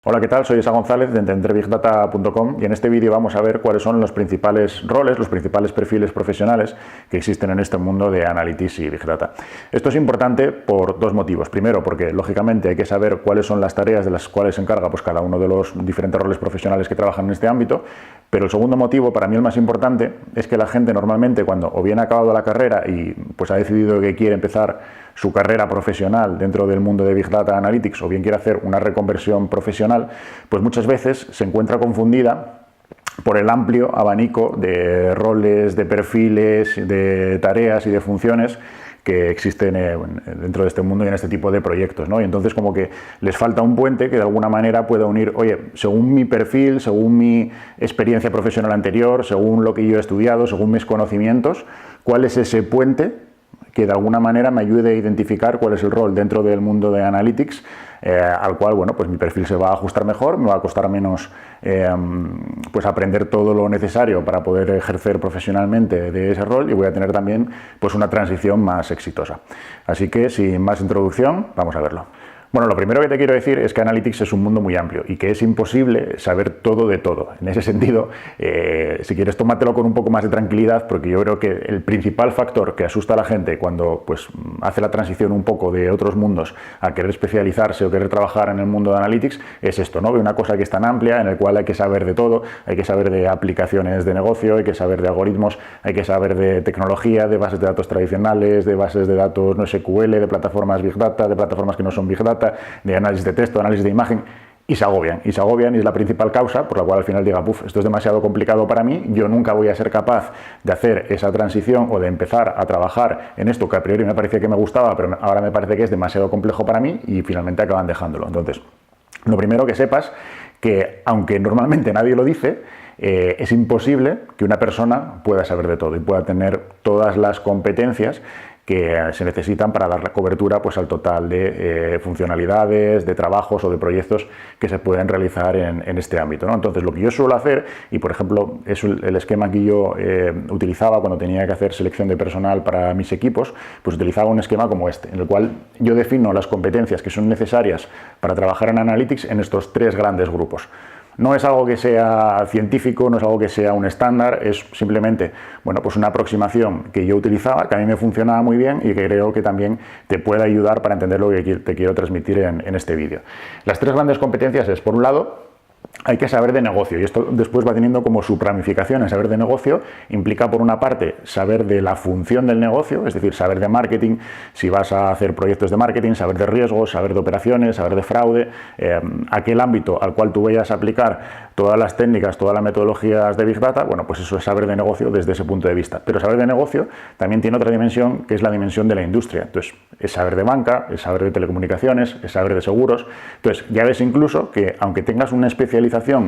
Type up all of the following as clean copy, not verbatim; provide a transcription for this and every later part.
Hola, ¿qué tal? Soy Esa González de EntrenderBigData.com y en este vídeo vamos a ver cuáles son los principales roles, los principales perfiles profesionales que existen en este mundo de Analytics y Big Data. Esto es importante por dos motivos. Primero, porque lógicamente hay que saber cuáles son las tareas de las cuales se encarga cada uno de los diferentes roles profesionales que trabajan en este ámbito. Pero el segundo motivo, para mí el más importante, es que la gente normalmente cuando o bien ha acabado la carrera y pues ha decidido que quiere empezar su carrera profesional dentro del mundo de Big Data Analytics o bien quiere hacer una reconversión profesional, pues muchas veces se encuentra confundida por el amplio abanico de roles, de perfiles, de tareas y de funciones que existen dentro de este mundo y en este tipo de proyectos, ¿no? Y entonces como que les falta un puente que de alguna manera pueda unir, oye, según mi perfil, según mi experiencia profesional anterior, según lo que yo he estudiado, según mis conocimientos, ¿cuál es ese puente que de alguna manera me ayude a identificar cuál es el rol dentro del mundo de Analytics, al cual, bueno, pues mi perfil se va a ajustar mejor, me va a costar menos pues aprender todo lo necesario para poder ejercer profesionalmente de ese rol y voy a tener también pues una transición más exitosa. Así que, sin más introducción, vamos a verlo. Bueno, lo primero que te quiero decir es que Analytics es un mundo muy amplio y que es imposible saber todo de todo. En ese sentido, si quieres, tómatelo con un poco más de tranquilidad, porque yo creo que el principal factor que asusta a la gente cuando pues, hace la transición un poco de otros mundos a querer especializarse o querer trabajar en el mundo de Analytics es esto, ¿no? Una cosa que es tan amplia, en la cual hay que saber de todo, hay que saber de aplicaciones de negocio, hay que saber de algoritmos, hay que saber de tecnología, de bases de datos tradicionales, de bases de datos no SQL, de plataformas Big Data, de plataformas que no son Big Data, de análisis de texto, análisis de imagen, y se agobian y es la principal causa por la cual al final diga, puf, esto es demasiado complicado para mí, yo nunca voy a ser capaz de hacer esa transición o de empezar a trabajar en esto que a priori me parecía que me gustaba, pero ahora me parece que es demasiado complejo para mí y finalmente acaban dejándolo. Entonces, lo primero que sepas que, aunque normalmente nadie lo dice, es imposible que una persona pueda saber de todo y pueda tener todas las competencias que se necesitan para dar la cobertura pues, al total de funcionalidades, de trabajos o de proyectos que se pueden realizar en este ámbito, ¿no? Entonces, lo que yo suelo hacer, y por ejemplo, es el esquema que yo utilizaba cuando tenía que hacer selección de personal para mis equipos, pues utilizaba un esquema como este, en el cual yo defino las competencias que son necesarias para trabajar en Analytics en estos tres grandes grupos. No es algo que sea científico, no es algo que sea un estándar, es simplemente, bueno, pues una aproximación que yo utilizaba, que a mí me funcionaba muy bien y que creo que también te puede ayudar para entender lo que te quiero transmitir en este vídeo. Las tres grandes competencias es, por un lado, hay que saber de negocio y esto después va teniendo como su ramificación. En saber de negocio implica, por una parte, saber de la función del negocio, es decir, saber de marketing, si vas a hacer proyectos de marketing, saber de riesgos, saber de operaciones, saber de fraude, aquel ámbito al cual tú vayas a aplicar todas las técnicas, todas las metodologías de Big Data, bueno, pues eso es saber de negocio desde ese punto de vista. Pero saber de negocio también tiene otra dimensión, que es la dimensión de la industria. Entonces, es saber de banca, es saber de telecomunicaciones, es saber de seguros. Entonces, ya ves incluso que, aunque tengas una especialización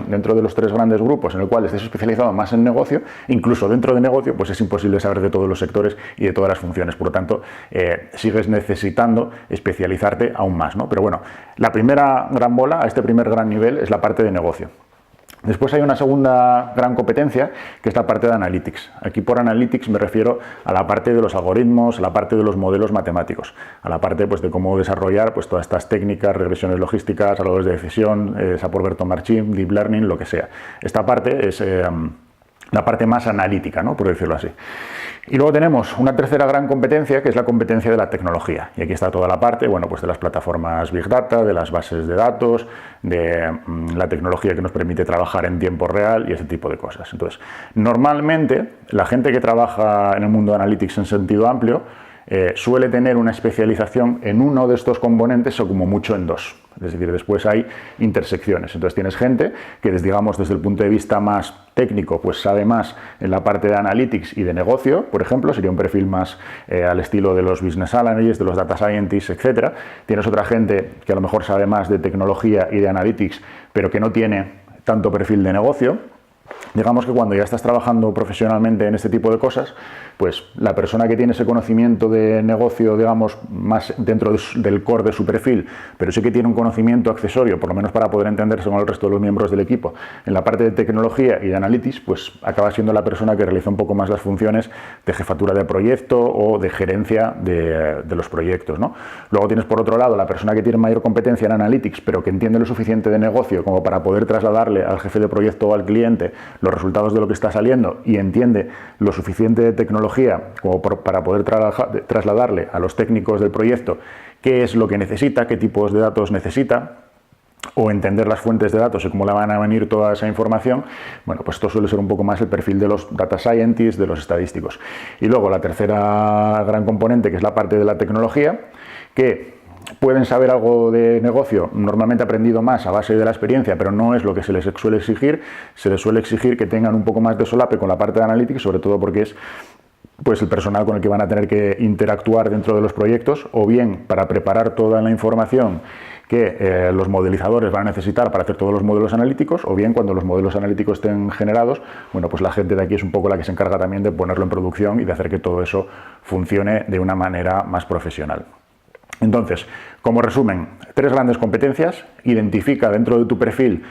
dentro de los tres grandes grupos en el cual estés especializado más en negocio, incluso dentro de negocio, pues es imposible saber de todos los sectores y de todas las funciones. Por lo tanto, sigues necesitando especializarte aún más, ¿no? Pero bueno, la primera gran bola, a este primer gran nivel, es la parte de negocio. Después hay una segunda gran competencia, que es la parte de Analytics. Aquí por Analytics me refiero a la parte de los algoritmos, a la parte de los modelos matemáticos, a la parte pues, de cómo desarrollar pues, todas estas técnicas, regresiones logísticas, algoritmos de decisión, Sapor-Berton Marchim, Deep Learning, lo que sea. Esta parte es la parte más analítica, ¿no? Por decirlo así. Y luego tenemos una tercera gran competencia, que es la competencia de la tecnología. Y aquí está toda la parte, bueno, pues de las plataformas Big Data, de las bases de datos, de la tecnología que nos permite trabajar en tiempo real y ese tipo de cosas. Entonces, normalmente, la gente que trabaja en el mundo de Analytics en sentido amplio suele tener una especialización en uno de estos componentes o como mucho en dos. Es decir, después hay intersecciones. Entonces tienes gente que, digamos, desde el punto de vista más técnico, pues sabe más en la parte de Analytics y de negocio, por ejemplo, sería un perfil más al estilo de los Business Analysts, de los Data Scientists, etc. Tienes otra gente que a lo mejor sabe más de tecnología y de Analytics, pero que no tiene tanto perfil de negocio. Digamos que cuando ya estás trabajando profesionalmente en este tipo de cosas, pues la persona que tiene ese conocimiento de negocio, digamos, más dentro del core de su perfil, pero sí que tiene un conocimiento accesorio, por lo menos para poder entenderse con el resto de los miembros del equipo, en la parte de tecnología y de analytics, pues acaba siendo la persona que realiza un poco más las funciones de jefatura de proyecto o de gerencia de los proyectos, ¿no? Luego tienes por otro lado la persona que tiene mayor competencia en analytics, pero que entiende lo suficiente de negocio como para poder trasladarle al jefe de proyecto o al cliente los resultados de lo que está saliendo y entiende lo suficiente de tecnología como para poder trasladarle a los técnicos del proyecto qué es lo que necesita, qué tipos de datos necesita, o entender las fuentes de datos y cómo le van a venir toda esa información. Bueno, pues esto suele ser un poco más el perfil de los data scientists, de los estadísticos. Y luego la tercera gran componente, que es la parte de la tecnología, que pueden saber algo de negocio, normalmente aprendido más a base de la experiencia, pero no es lo que se les suele exigir. Se les suele exigir que tengan un poco más de solape con la parte de analytics, sobre todo porque es pues el personal con el que van a tener que interactuar dentro de los proyectos, o bien para preparar toda la información que los modelizadores van a necesitar para hacer todos los modelos analíticos, o bien cuando los modelos analíticos estén generados, bueno, pues la gente de aquí es un poco la que se encarga también de ponerlo en producción y de hacer que todo eso funcione de una manera más profesional. Entonces, como resumen, 3 grandes competencias. Identifica dentro de tu perfil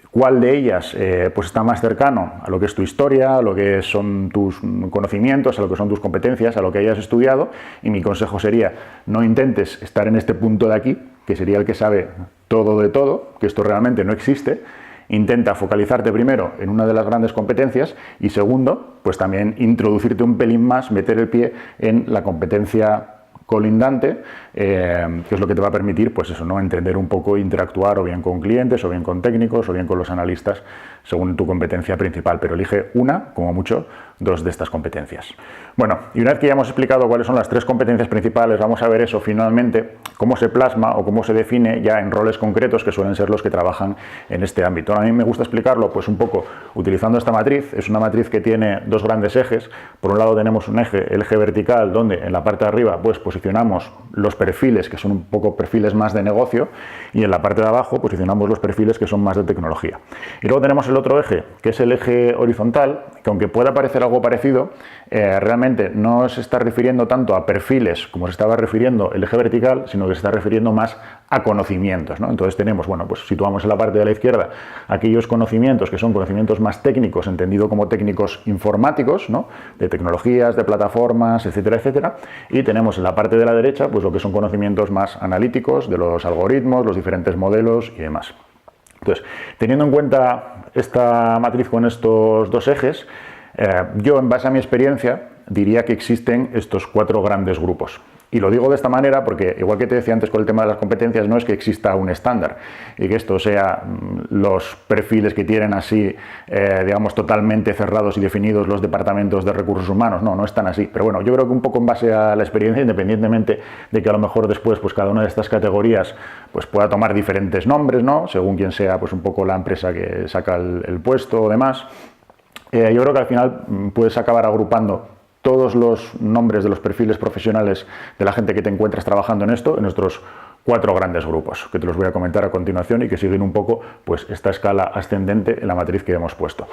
cuál de ellas pues está más cercano a lo que es tu historia, a lo que son tus conocimientos, a lo que son tus competencias, a lo que hayas estudiado, y mi consejo sería: no intentes estar en este punto de aquí, que sería el que sabe todo de todo, que esto realmente no existe. Intenta focalizarte primero en una de las grandes competencias y segundo, pues también introducirte un pelín más, meter el pie en la competencia colindante, que es lo que te va a permitir, pues eso, ¿no?, entender un poco, interactuar o bien con clientes, o bien con técnicos, o bien con los analistas, según tu competencia principal, pero elige una, como mucho, 2 de estas competencias. Bueno, y una vez que ya hemos explicado cuáles son las 3 competencias principales, vamos a ver eso finalmente, cómo se plasma o cómo se define ya en roles concretos que suelen ser los que trabajan en este ámbito. A mí me gusta explicarlo pues un poco utilizando esta matriz. Es una matriz que tiene 2 grandes ejes. Por un lado tenemos un eje, el eje vertical, donde en la parte de arriba pues posicionamos los perfiles que son un poco perfiles más de negocio, y en la parte de abajo posicionamos los perfiles que son más de tecnología. Y luego tenemos el otro eje, que es el eje horizontal, que aunque pueda parecer algo parecido, realmente no se está refiriendo tanto a perfiles como se estaba refiriendo el eje vertical, sino que se está refiriendo más a conocimientos, ¿no? Entonces tenemos, bueno, pues situamos en la parte de la izquierda aquellos conocimientos que son conocimientos más técnicos, entendido como técnicos informáticos, ¿no?, de tecnologías, de plataformas, etcétera, etcétera, y tenemos en la parte de la derecha pues lo que son conocimientos más analíticos, de los algoritmos, los diferentes modelos y demás. Entonces, teniendo en cuenta esta matriz con estos 2 ejes, yo, en base a mi experiencia, diría que existen estos 4 grandes grupos. Y lo digo de esta manera porque, igual que te decía antes con el tema de las competencias, no es que exista un estándar y que esto sea los perfiles que tienen así, digamos, totalmente cerrados y definidos los departamentos de recursos humanos. No, no están así. Pero bueno, yo creo que un poco en base a la experiencia, independientemente de que a lo mejor después pues cada una de estas categorías pues pueda tomar diferentes nombres, ¿no?, según quien sea pues un poco la empresa que saca el puesto o demás, yo creo que al final puedes acabar agrupando todos los nombres de los perfiles profesionales de la gente que te encuentras trabajando en esto, en nuestros 4 grandes grupos, que te los voy a comentar a continuación y que siguen un poco pues esta escala ascendente en la matriz que hemos puesto.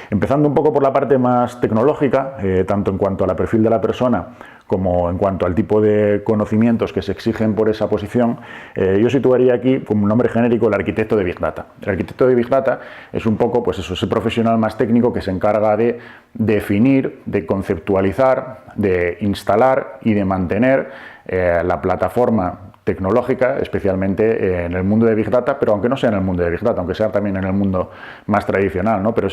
Empezando un poco por la parte más tecnológica, tanto en cuanto al perfil de la persona como en cuanto al tipo de conocimientos que se exigen por esa posición, yo situaría aquí como un nombre genérico el arquitecto de Big Data. El arquitecto de Big Data es un poco pues eso, ese profesional más técnico que se encarga de definir, de conceptualizar, de instalar y de mantener la plataforma tecnológica, especialmente en el mundo de Big Data, pero aunque no sea en el mundo de Big Data, aunque sea también en el mundo más tradicional, ¿no?, pero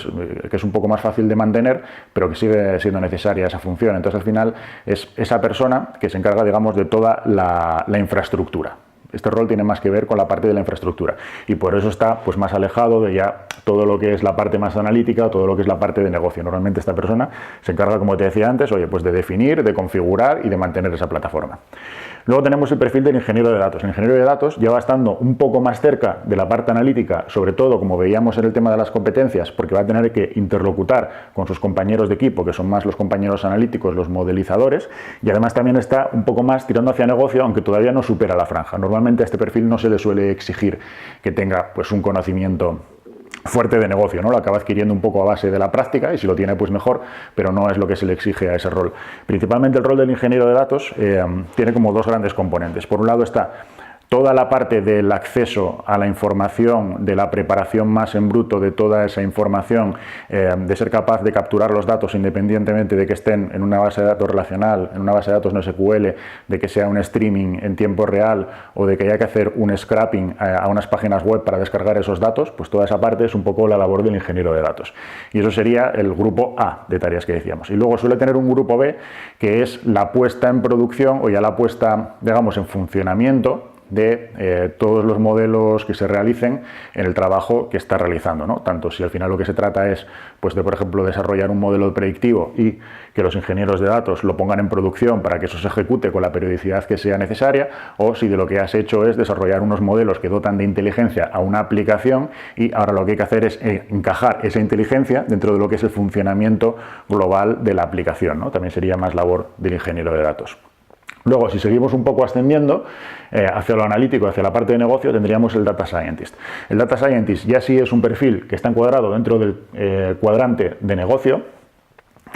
que es un poco más fácil de mantener, pero que sigue siendo necesaria esa función. Entonces, al final, es esa persona que se encarga, digamos, de toda la infraestructura. Este rol tiene más que ver con la parte de la infraestructura y por eso está pues más alejado de ya todo lo que es la parte más analítica o todo lo que es la parte de negocio. Normalmente esta persona se encarga, como te decía antes, oye, pues de definir, de configurar y de mantener esa plataforma. Luego tenemos el perfil del ingeniero de datos. El ingeniero de datos ya va estando un poco más cerca de la parte analítica, sobre todo como veíamos en el tema de las competencias, porque va a tener que interlocutar con sus compañeros de equipo, que son más los compañeros analíticos, los modelizadores, y además también está un poco más tirando hacia negocio, aunque todavía no supera la franja. Normalmente a este perfil no se le suele exigir que tenga pues un conocimiento fuerte de negocio, ¿no? Lo acaba adquiriendo un poco a base de la práctica y si lo tiene pues mejor, pero no es lo que se le exige a ese rol. Principalmente el rol del ingeniero de datos tiene como dos grandes componentes. Por un lado está toda la parte del acceso a la información, de la preparación más en bruto de toda esa información, de ser capaz de capturar los datos independientemente de que estén en una base de datos relacional, en una base de datos no SQL, de que sea un streaming en tiempo real o de que haya que hacer un scrapping a unas páginas web para descargar esos datos, pues toda esa parte es un poco la labor del ingeniero de datos. Y eso sería el grupo A de tareas que decíamos. Y luego suele tener un grupo B, que es la puesta en producción o ya la puesta, digamos, en funcionamiento de todos los modelos que se realicen en el trabajo que está realizando, ¿no? Tanto si al final lo que se trata es pues de, por ejemplo, desarrollar un modelo predictivo y que los ingenieros de datos lo pongan en producción para que eso se ejecute con la periodicidad que sea necesaria, o si de lo que has hecho es desarrollar unos modelos que dotan de inteligencia a una aplicación y ahora lo que hay que hacer es encajar esa inteligencia dentro de lo que es el funcionamiento global de la aplicación, ¿no? También sería más labor del ingeniero de datos. Luego, si seguimos un poco ascendiendo hacia lo analítico, hacia la parte de negocio, tendríamos el Data Scientist. El Data Scientist ya sí es un perfil que está encuadrado dentro del cuadrante de negocio,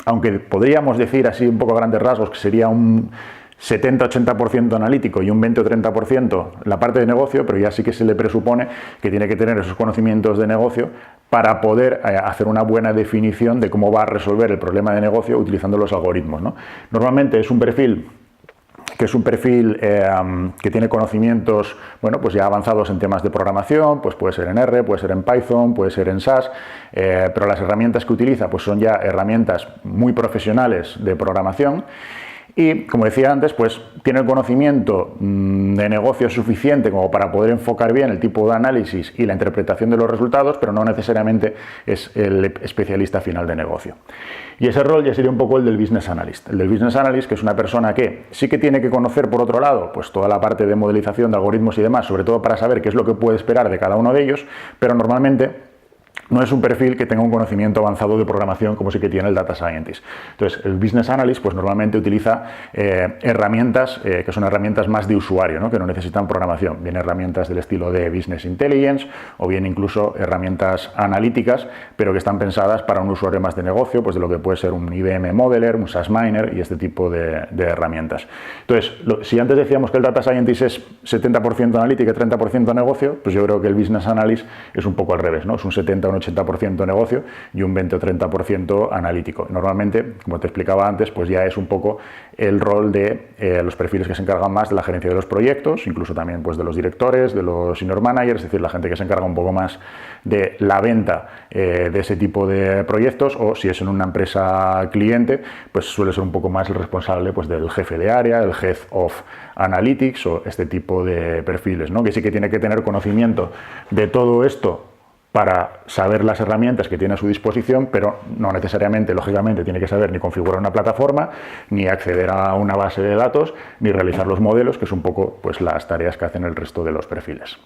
aunque podríamos decir así un poco a grandes rasgos que sería un 70-80% analítico y un 20 o 30% la parte de negocio, pero ya sí que se le presupone que tiene que tener esos conocimientos de negocio para poder hacer una buena definición de cómo va a resolver el problema de negocio utilizando los algoritmos, ¿no? Normalmente es un perfil que tiene conocimientos, bueno, pues ya avanzados en temas de programación, pues puede ser en R, puede ser en Python, puede ser en SAS, pero las herramientas que utiliza pues son ya herramientas muy profesionales de programación. Y, como decía antes, pues tiene el conocimiento de negocio suficiente como para poder enfocar bien el tipo de análisis y la interpretación de los resultados, pero no necesariamente es el especialista final de negocio. Y ese rol ya sería un poco el del Business Analyst. El del Business Analyst, que es una persona que sí que tiene que conocer, por otro lado, pues toda la parte de modelización de algoritmos y demás, sobre todo para saber qué es lo que puede esperar de cada uno de ellos, pero normalmente no es un perfil que tenga un conocimiento avanzado de programación como sí que tiene el Data Scientist. Entonces, el Business Analyst pues normalmente utiliza herramientas que son herramientas más de usuario, ¿no? Que no necesitan programación. Bien herramientas del estilo de Business Intelligence o bien incluso herramientas analíticas, pero que están pensadas para un usuario más de negocio, pues de lo que puede ser un IBM Modeler, un SAS Miner y este tipo de herramientas. Entonces, si antes decíamos que el Data Scientist es 70% analítica y 30% negocio, pues yo creo que el Business Analyst es un poco al revés, ¿no? Es un 70 o un 80% negocio y un 20 o 30% analítico. Normalmente, como te explicaba antes, pues ya es un poco el rol de los perfiles que se encargan más de la gerencia de los proyectos, incluso también pues de los directores, de los senior managers, es decir, la gente que se encarga un poco más de la venta de ese tipo de proyectos, o si es en una empresa cliente, pues suele ser un poco más el responsable pues del jefe de área, el Head of Analytics o este tipo de perfiles, ¿no? Que sí que tiene que tener conocimiento de todo esto para saber las herramientas que tiene a su disposición, pero no necesariamente, lógicamente, tiene que saber ni configurar una plataforma, ni acceder a una base de datos, ni realizar los modelos, que es un poco pues, las tareas que hacen el resto de los perfiles.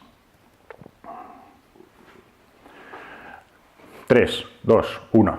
3, 2, 1.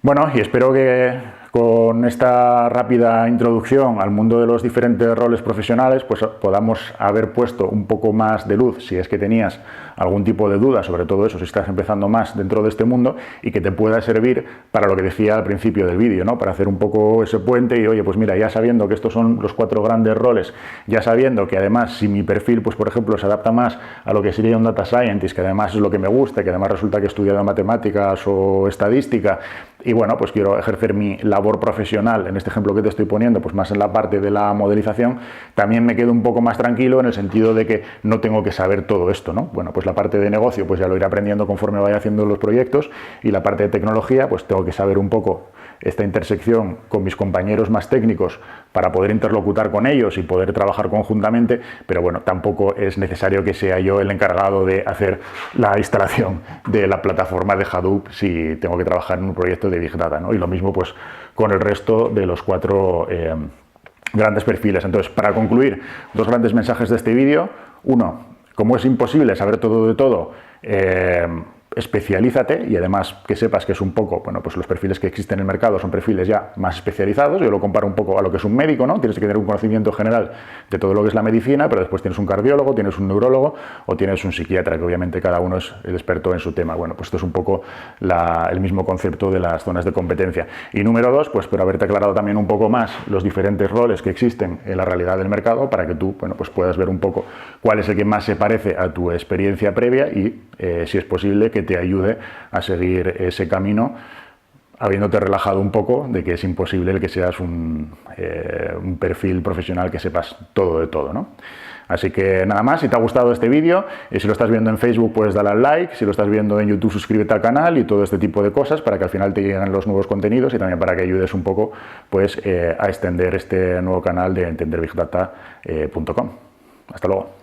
Bueno, y espero que con esta rápida introducción al mundo de los diferentes roles profesionales, pues podamos haber puesto un poco más de luz, si es que tenías algún tipo de duda sobre todo eso, si estás empezando más dentro de este mundo, y que te pueda servir para lo que decía al principio del vídeo, ¿no? Para hacer un poco ese puente y, oye, pues mira, ya sabiendo que estos son los 4 grandes roles, ya sabiendo que además si mi perfil, pues por ejemplo, se adapta más a lo que sería un Data Scientist, que además es lo que me gusta, que además resulta que he estudiado matemáticas o estadística, y bueno, pues quiero ejercer mi labor profesional, en este ejemplo que te estoy poniendo, pues más en la parte de la modelización, también me quedo un poco más tranquilo en el sentido de que no tengo que saber todo esto, ¿no? Bueno, pues la parte de negocio pues ya lo iré aprendiendo conforme vaya haciendo los proyectos, y la parte de tecnología pues tengo que saber un poco esta intersección con mis compañeros más técnicos para poder interlocutar con ellos y poder trabajar conjuntamente, pero bueno, tampoco es necesario que sea yo el encargado de hacer la instalación de la plataforma de Hadoop si tengo que trabajar en un proyecto de Big Data, ¿no? Y lo mismo pues con el resto de los 4 grandes perfiles. Entonces, para concluir, 2 grandes mensajes de este vídeo. Uno, como es imposible saber todo de todo, especialízate y además que sepas que es un poco, bueno, pues los perfiles que existen en el mercado son perfiles ya más especializados. Yo lo comparo un poco a lo que es un médico, ¿no? Tienes que tener un conocimiento general de todo lo que es la medicina, pero después tienes un cardiólogo, tienes un neurólogo o tienes un psiquiatra, que obviamente cada uno es el experto en su tema. Bueno, pues esto es un poco el mismo concepto de las zonas de competencia. Y número dos, pues por haberte aclarado también un poco más los diferentes roles que existen en la realidad del mercado para que tú, bueno, pues puedas ver un poco cuál es el que más se parece a tu experiencia previa y, si es posible, que te ayude a seguir ese camino, habiéndote relajado un poco de que es imposible el que seas un perfil profesional que sepas todo de todo, ¿no? Así que nada más, si te ha gustado este vídeo, y si lo estás viendo en Facebook, pues dale al like, si lo estás viendo en YouTube, suscríbete al canal y todo este tipo de cosas para que al final te lleguen los nuevos contenidos y también para que ayudes un poco pues, a extender este nuevo canal de entenderbigdata.com. Hasta luego.